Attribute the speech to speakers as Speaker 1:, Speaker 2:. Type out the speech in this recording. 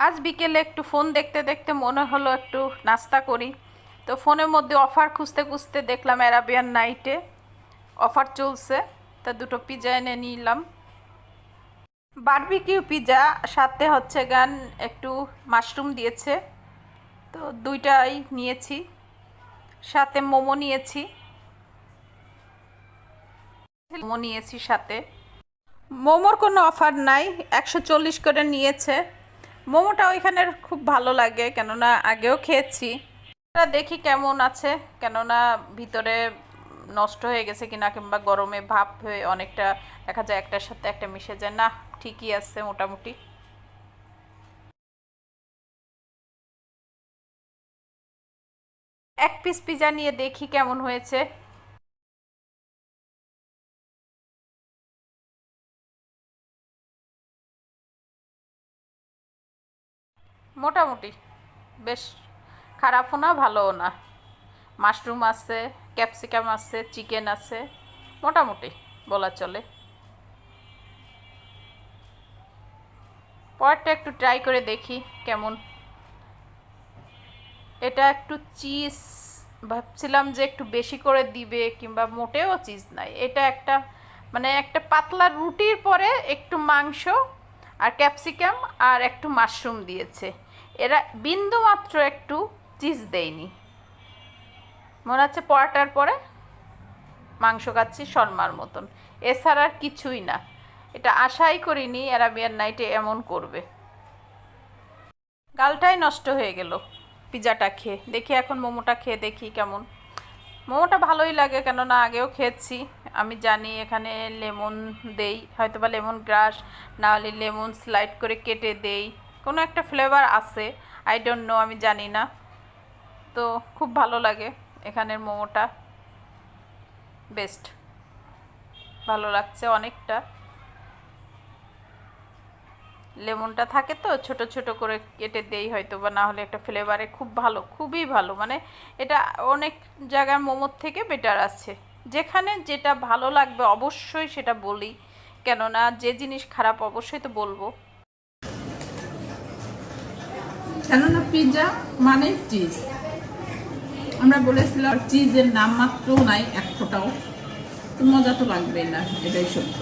Speaker 1: আজ বিকেলে একটু ফোন দেখতে দেখতে মনে হলো একটু নাস্তা করি। তো ফোনের মধ্যে অফার খুঁজতে খুঁজতে দেখলাম অ্যারাবিয়ান নাইটে অফার চলছে। তা দুটো পিৎজা এনে নিলাম, বারবিকিউ পিৎজা, সাথে হচ্ছে গান একটু মাশরুম দিয়েছে। তো দুইটাই নিয়েছি, সাথে মোমো নিয়েছি সাথে। মোমোর কোনো অফার নাই, 140 করে নিয়েছে। মোমোটা ওইখানের খুব ভালো লাগে, কেননা আগেও খেয়েছি। দেখি কেমন আছে, কেননা ভিতরে নষ্ট হয়ে গেছে কিনা, কিংবা গরমে ভাপ হয়ে অনেকটা দেখা যায় একটার সাথে একটা মিশে যায় না। ঠিকই আছে মোটামুটি। এক পিস পিজা নিয়ে দেখি কেমন হয়েছে। মোটামুটি বেশ, খারাপও না ভালোও না। মাশরুম আছে, ক্যাপসিকাম আছে, চিকেন আছে, মোটামুটি বলা চলে। পরেরটা একটু ট্রাই করে দেখি কেমন। এটা একটু চিজ, ভাবছিলাম যে একটু বেশি করে দিবে, কিংবা মোটেও চিজ নাই। এটা একটা মানে একটা পাতলা রুটির পরে একটু মাংস আর ক্যাপসিকাম আর একটু মাশরুম দিয়েছে। এরা বিন্দু মাত্র একটু চিজ দেয়নি। মনে হচ্ছে পরোটার পরে মাংস খাচ্ছি শর্মার মতন, এছাড়া আর কিছুই না। এটা আশাই করিনি অ্যারাবিয়ান নাইটে এমন করবে। গালটাই নষ্ট হয়ে গেল পিৎজাটা খেয়ে। দেখি এখন মোমোটা খেয়ে দেখি কেমন। মোমোটা ভালোই লাগে, কেননা আগেও খেয়েছি। আমি জানি এখানে লেমন দেই, হয়তো বা লেমন গ্রাস, না হলে লেমন স্লাইড করে কেটে দেই, কোনো একটা ফ্লেভার আছে, আই ডোন্ট নো, আমি জানি না। তো খুব ভালো লাগে এখানের মোমোটা, বেস্ট, ভালো লাগছে অনেকটা। লেমনটা থাকে তো ছোট ছোট করে কেটে দেই হয়তো, বা না হলে একটা ফ্লেভারে খুব ভালো, খুবই ভালো। মানে এটা অনেক জায়গার মোমোর থেকে বেটার আছে। যেখানে যেটা ভালো লাগবে অবশ্যই সেটা বলি, কেননা যে জিনিস খারাপ অবশ্যই তো বলবো।
Speaker 2: কেননা পিৎজা মানে চিজ। আমরা বলেছিলাম চিজের নাম মাত্রও নাই এক ফোঁটাও, তো মজা তো লাগবেই না, এটাই সত্য।